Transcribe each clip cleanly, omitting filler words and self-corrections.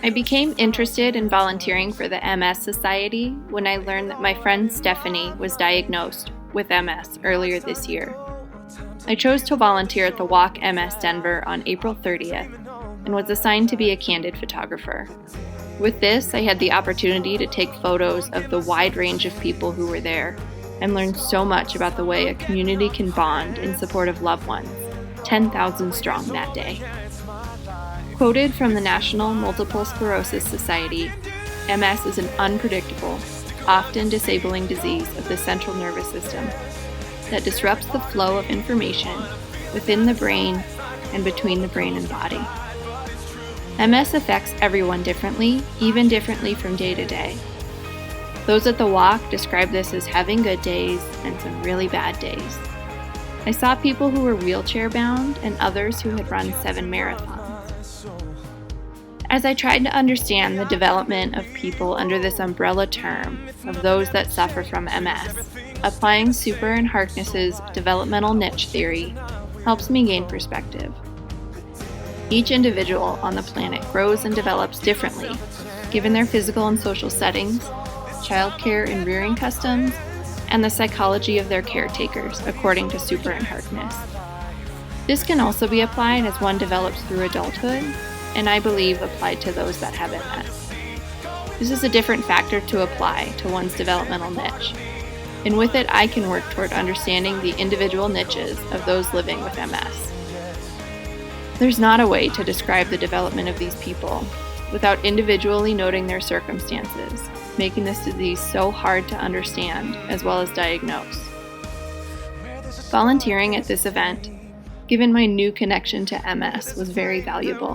I became interested in volunteering for the MS Society when I learned that my friend Stephanie was diagnosed with MS earlier this year. I chose to volunteer at the Walk MS Denver on April 30th and was assigned to be a candid photographer. With this, I had the opportunity to take photos of the wide range of people who were there and learned so much about the way a community can bond in support of loved ones, 10,000 strong that day. Quoted from the National Multiple Sclerosis Society, MS is an unpredictable, often disabling disease of the central nervous system that disrupts the flow of information within the brain and between the brain and body. MS affects everyone differently, even differently from day to day. Those at the Walk describe this as having good days and some really bad days. I saw people who were wheelchair-bound and others who had run 7 marathons. As I tried to understand the development of people under this umbrella term of those that suffer from MS, applying Super and Harkness's developmental niche theory helps me gain perspective. Each individual on the planet grows and develops differently, given their physical and social settings, childcare and rearing customs, and the psychology of their caretakers, according to Super and Harkness. This can also be applied as one develops through adulthood, and I believe applied to those that have MS. This is a different factor to apply to one's developmental niche, and with it I can work toward understanding the individual niches of those living with MS. There's not a way to describe the development of these people without individually noting their circumstances, making this disease so hard to understand as well as diagnose. Volunteering at this event, given my new connection to MS, was very valuable.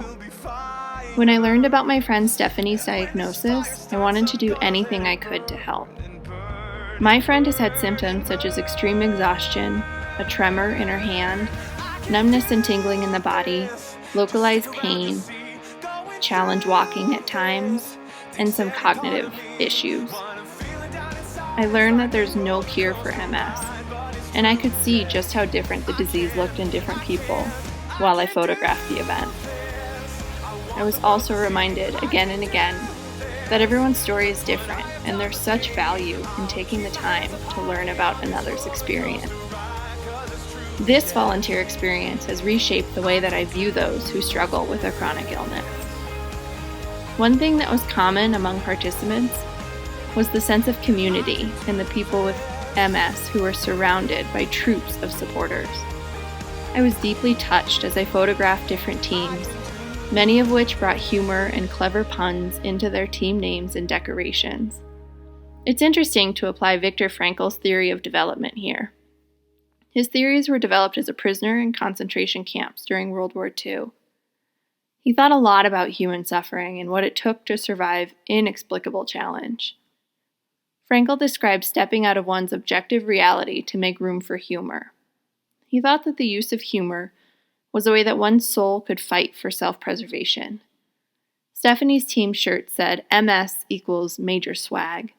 When I learned about my friend Stephanie's diagnosis, I wanted to do anything I could to help. My friend has had symptoms such as extreme exhaustion, a tremor in her hand, numbness and tingling in the body, localized pain, challenge walking at times, and some cognitive issues. I learned that there's no cure for MS, and I could see just how different the disease looked in different people while I photographed the event. I was also reminded again and again that everyone's story is different, and there's such value in taking the time to learn about another's experience. This volunteer experience has reshaped the way that I view those who struggle with a chronic illness. One thing that was common among participants was the sense of community in the people with MS who were surrounded by troops of supporters. I was deeply touched as I photographed different teams, many of which brought humor and clever puns into their team names and decorations. It's interesting to apply Viktor Frankl's theory of development here. His theories were developed as a prisoner in concentration camps during World War II. He thought a lot about human suffering and what it took to survive inexplicable challenge. Frankl described stepping out of one's objective reality to make room for humor. He thought that the use of humor was a way that one's soul could fight for self-preservation. Stephanie's team shirt said MS equals major swag,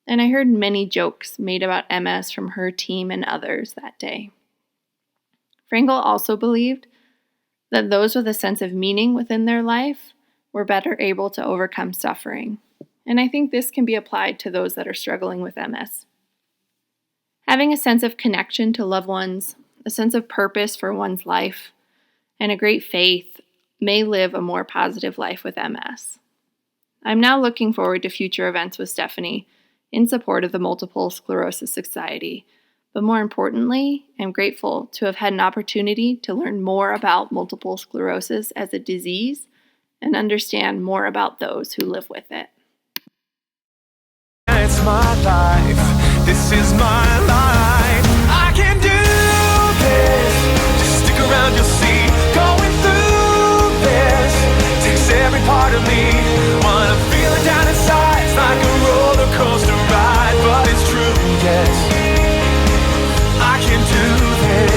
and I heard many jokes made about MS from her team and others that day. Frankl also believed that those with a sense of meaning within their life were better able to overcome suffering, and I think this can be applied to those that are struggling with MS. Having a sense of connection to loved ones, a sense of purpose for one's life, and a great faith may live a more positive life with MS. I'm now looking forward to future events with Stephanie in support of the Multiple Sclerosis Society, but more importantly, I'm grateful to have had an opportunity to learn more about multiple sclerosis as a disease and understand more about those who live with it. It's my life, this is my life, I can do this, just stick around, you'll see, going through this, takes every part of me.